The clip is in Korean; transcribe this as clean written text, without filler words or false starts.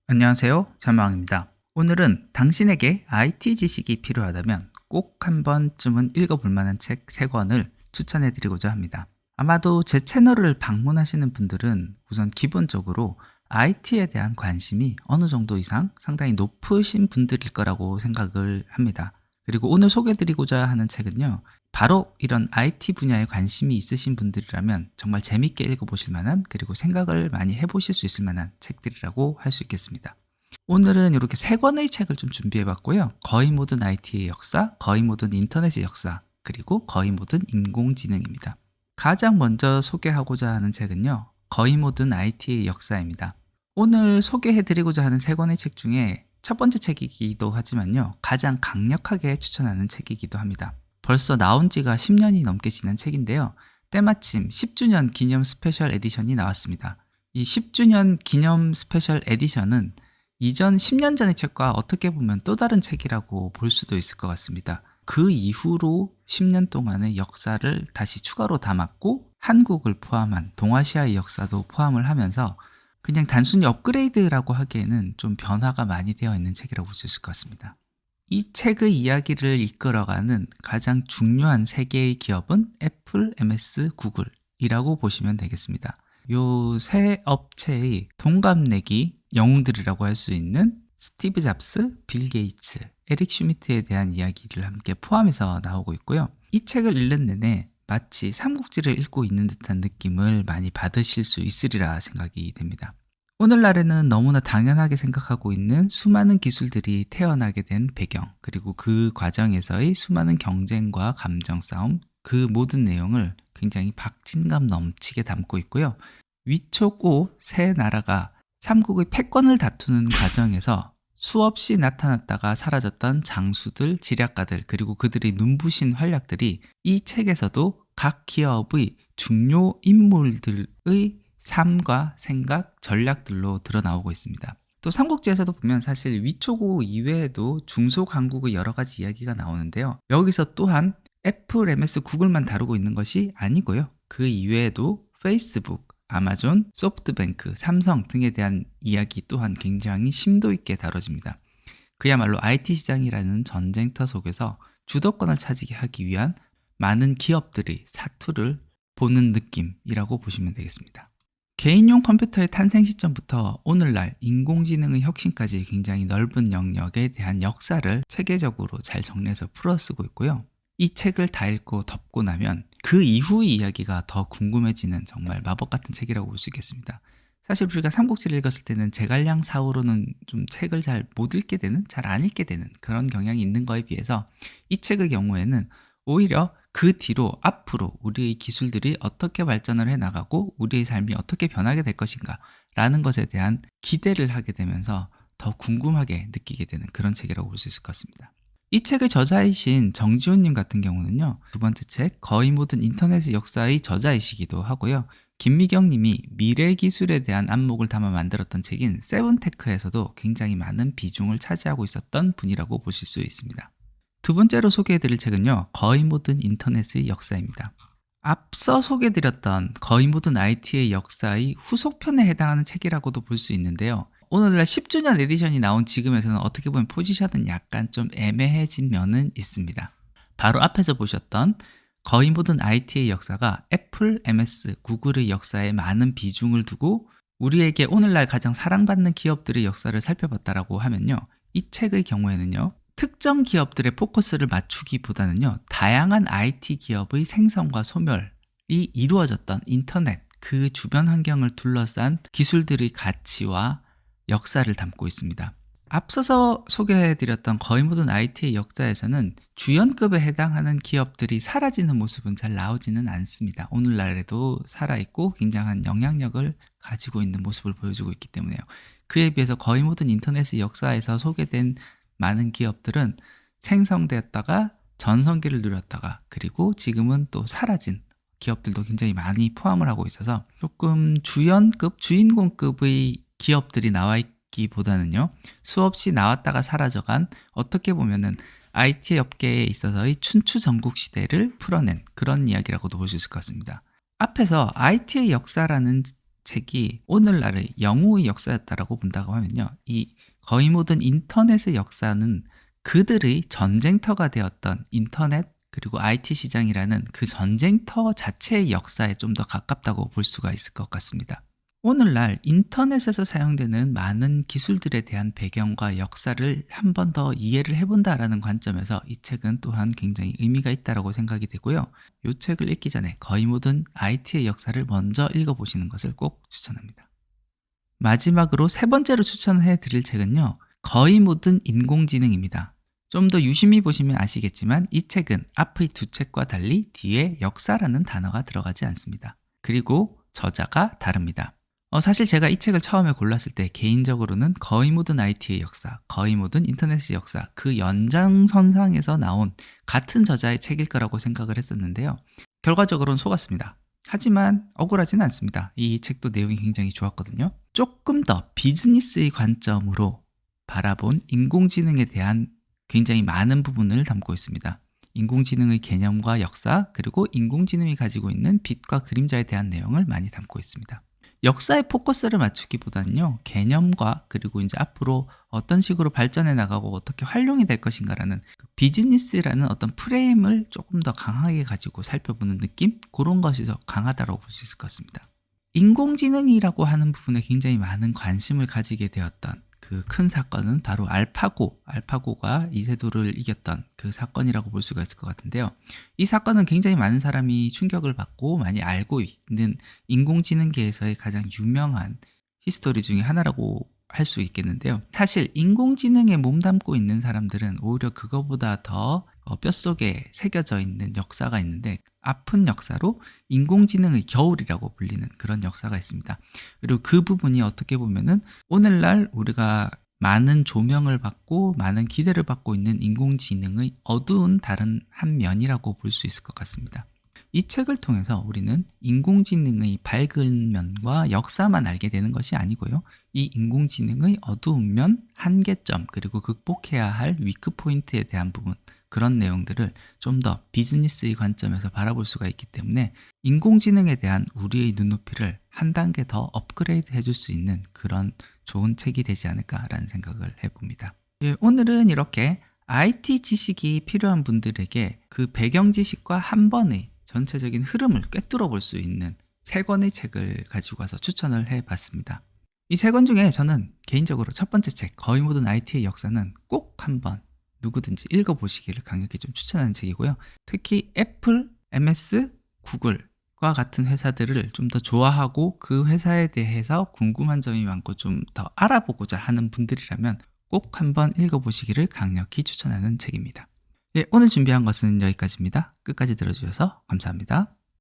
안녕하세요. 자망입니다. 오늘은 당신에게 IT 지식이 필요하다면 꼭 한 번쯤은 읽어볼 만한 책 3권을 추천해 드리고자 합니다. 아마도 제 채널을 방문하시는 분들은 우선 기본적으로 IT에 대한 관심이 어느 정도 이상 상당히 높으신 분들일 거라고 생각을 합니다. 그리고 오늘 소개해 드리고자 하는 책은요. 바로 이런 IT 분야에 관심이 있으신 분들이라면 정말 재밌게 읽어보실 만한, 그리고 생각을 많이 해보실 수 있을 만한 책들이라고 할 수 있겠습니다. 오늘은 이렇게 3권의 책을 좀 준비해 봤고요. 거의 모든 IT의 역사, 거의 모든 인터넷의 역사, 그리고 거의 모든 인공지능입니다. 가장 먼저 소개하고자 하는 책은요. 거의 모든 IT의 역사입니다. 오늘 소개해 드리고자 하는 3권의 책 중에 첫 번째 책이기도 하지만요. 가장 강력하게 추천하는 책이기도 합니다. 벌써 나온 지가 10년이 넘게 지난 책인데요. 때마침 10주년 기념 스페셜 에디션이 나왔습니다. 이 10주년 기념 스페셜 에디션은 이전 10년 전의 책과 어떻게 보면 또 다른 책이라고 볼 수도 있을 것 같습니다. 그 이후로 10년 동안의 역사를 다시 추가로 담았고, 한국을 포함한 동아시아의 역사도 포함을 하면서 그냥 단순히 업그레이드라고 하기에는 좀 변화가 많이 되어 있는 책이라고 볼 수 있을 것 같습니다. 이 책의 이야기를 이끌어가는 가장 중요한 세 개의 기업은 애플, MS, 구글이라고 보시면 되겠습니다. 요 세 업체의 동갑내기 영웅들이라고 할 수 있는 스티브 잡스, 빌 게이츠, 에릭 슈미트에 대한 이야기를 함께 포함해서 나오고 있고요. 이 책을 읽는 내내 마치 삼국지를 읽고 있는 듯한 느낌을 많이 받으실 수 있으리라 생각이 됩니다. 오늘날에는 너무나 당연하게 생각하고 있는 수많은 기술들이 태어나게 된 배경, 그리고 그 과정에서의 수많은 경쟁과 감정 싸움, 그 모든 내용을 굉장히 박진감 넘치게 담고 있고요. 위촉오 세 나라가 삼국의 패권을 다투는 과정에서 수없이 나타났다가 사라졌던 장수들, 지략가들, 그리고 그들의 눈부신 활약들이 이 책에서도 각 기업의 중요 인물들의 삶과 생각, 전략들로 드러나오고 있습니다. 또 삼국지에서도 보면 사실 위초고 이외에도 중소강국의 여러 가지 이야기가 나오는데요. 여기서 또한 애플, MS, 구글만 다루고 있는 것이 아니고요. 그 이외에도 페이스북, 아마존, 소프트뱅크, 삼성 등에 대한 이야기 또한 굉장히 심도 있게 다뤄집니다. 그야말로 IT 시장이라는 전쟁터 속에서 주도권을 차지하게 하기 위한 많은 기업들의 사투를 보는 느낌이라고 보시면 되겠습니다. 개인용 컴퓨터의 탄생 시점부터 오늘날 인공지능의 혁신까지 굉장히 넓은 영역에 대한 역사를 체계적으로 잘 정리해서 풀어쓰고 있고요. 이 책을 다 읽고 덮고 나면 그 이후의 이야기가 더 궁금해지는 정말 마법 같은 책이라고 볼 수 있겠습니다. 사실 우리가 삼국지를 읽었을 때는 제갈량 사후로는 좀 책을 잘 못 읽게 되는, 잘 안 읽게 되는 그런 경향이 있는 거에 비해서 이 책의 경우에는 오히려 그 뒤로 앞으로 우리의 기술들이 어떻게 발전을 해 나가고 우리의 삶이 어떻게 변하게 될 것인가 라는 것에 대한 기대를 하게 되면서 더 궁금하게 느끼게 되는 그런 책이라고 볼 수 있을 것 같습니다. 이 책의 저자이신 정지훈님 같은 경우는요, 두 번째 책 거의 모든 인터넷의 역사의 저자이시기도 하고요. 김미경님이 미래 기술에 대한 안목을 담아 만들었던 책인 세븐테크에서도 굉장히 많은 비중을 차지하고 있었던 분이라고 보실 수 있습니다. 두 번째로 소개해드릴 책은요, 거의 모든 인터넷의 역사입니다. 앞서 소개해드렸던 거의 모든 IT의 역사의 후속편에 해당하는 책이라고도 볼 수 있는데요. 오늘날 10주년 에디션이 나온 지금에서는 어떻게 보면 포지션은 약간 좀 애매해진 면은 있습니다. 바로 앞에서 보셨던 거의 모든 IT의 역사가 애플, MS, 구글의 역사에 많은 비중을 두고 우리에게 오늘날 가장 사랑받는 기업들의 역사를 살펴봤다라고 하면요, 이 책의 경우에는요, 특정 기업들의 포커스를 맞추기보다는요, 다양한 IT 기업의 생성과 소멸이 이루어졌던 인터넷, 그 주변 환경을 둘러싼 기술들의 가치와 역사를 담고 있습니다. 앞서서 소개해드렸던 거의 모든 IT의 역사에서는 주연급에 해당하는 기업들이 사라지는 모습은 잘 나오지는 않습니다. 오늘날에도 살아있고 굉장한 영향력을 가지고 있는 모습을 보여주고 있기 때문에요. 그에 비해서 거의 모든 인터넷의 역사에서 소개된 많은 기업들은 생성되었다가 전성기를 누렸다가 그리고 지금은 또 사라진 기업들도 굉장히 많이 포함을 하고 있어서 조금 주연급, 주인공급의 기업들이 나와 있기보다는요, 수없이 나왔다가 사라져간, 어떻게 보면은 IT 업계에 있어서의 춘추전국 시대를 풀어낸 그런 이야기라고도 볼 수 있을 것 같습니다. 앞에서 IT의 역사라는 책이 오늘날의 영웅의 역사였다라고 본다고 하면요. 이 거의 모든 인터넷의 역사는 그들의 전쟁터가 되었던 인터넷 그리고 IT 시장이라는 그 전쟁터 자체의 역사에 좀 더 가깝다고 볼 수가 있을 것 같습니다. 오늘날 인터넷에서 사용되는 많은 기술들에 대한 배경과 역사를 한 번 더 이해를 해본다라는 관점에서 이 책은 또한 굉장히 의미가 있다고 생각이 되고요. 이 책을 읽기 전에 거의 모든 IT의 역사를 먼저 읽어보시는 것을 꼭 추천합니다. 마지막으로 세 번째로 추천해 드릴 책은요. 거의 모든 인공지능입니다. 좀 더 유심히 보시면 아시겠지만 이 책은 앞의 두 책과 달리 뒤에 역사라는 단어가 들어가지 않습니다. 그리고 저자가 다릅니다. 사실 제가 이 책을 처음에 골랐을 때 개인적으로는 거의 모든 IT의 역사, 거의 모든 인터넷의 역사, 그 연장선상에서 나온 같은 저자의 책일 거라고 생각을 했었는데요. 결과적으로는 속았습니다. 하지만 억울하진 않습니다. 이 책도 내용이 굉장히 좋았거든요. 조금 더 비즈니스의 관점으로 바라본 인공지능에 대한 굉장히 많은 부분을 담고 있습니다. 인공지능의 개념과 역사, 그리고 인공지능이 가지고 있는 빛과 그림자에 대한 내용을 많이 담고 있습니다. 역사에 포커스를 맞추기보다는요, 개념과 그리고 이제 앞으로 어떤 식으로 발전해 나가고 어떻게 활용이 될 것인가라는 그 비즈니스라는 어떤 프레임을 조금 더 강하게 가지고 살펴보는 느낌? 그런 것이 더 강하다고 볼 수 있을 것 같습니다. 인공지능이라고 하는 부분에 굉장히 많은 관심을 가지게 되었던 그 큰 사건은 바로 알파고가 이세돌을 이겼던 그 사건이라고 볼 수가 있을 것 같은데요. 이 사건은 굉장히 많은 사람이 충격을 받고 많이 알고 있는 인공지능계에서의 가장 유명한 히스토리 중에 하나라고 할 수 있겠는데요. 사실 인공지능에 몸담고 있는 사람들은 오히려 그거보다 더 뼛속에 새겨져 있는 역사가 있는데, 아픈 역사로 인공지능의 겨울이라고 불리는 그런 역사가 있습니다. 그리고 그 부분이 어떻게 보면은 오늘날 우리가 많은 조명을 받고 많은 기대를 받고 있는 인공지능의 어두운 다른 한 면이라고 볼 수 있을 것 같습니다. 이 책을 통해서 우리는 인공지능의 밝은 면과 역사만 알게 되는 것이 아니고요. 이 인공지능의 어두운 면, 한계점, 그리고 극복해야 할 위크 포인트에 대한 부분, 그런 내용들을 좀 더 비즈니스의 관점에서 바라볼 수가 있기 때문에 인공지능에 대한 우리의 눈높이를 한 단계 더 업그레이드 해줄 수 있는 그런 좋은 책이 되지 않을까라는 생각을 해봅니다. 오늘은 이렇게 IT 지식이 필요한 분들에게 그 배경 지식과 한 번의 전체적인 흐름을 꿰뚫어 볼 수 있는 세 권의 책을 가지고 와서 추천을 해봤습니다. 이 세 권 중에 저는 개인적으로 첫 번째 책, 거의 모든 IT의 역사는 꼭 한번 누구든지 읽어보시기를 강력히 좀 추천하는 책이고요. 특히 애플, MS, 구글과 같은 회사들을 좀 더 좋아하고 그 회사에 대해서 궁금한 점이 많고 좀 더 알아보고자 하는 분들이라면 꼭 한번 읽어보시기를 강력히 추천하는 책입니다. 오늘 준비한 것은 여기까지입니다. 끝까지 들어주셔서 감사합니다.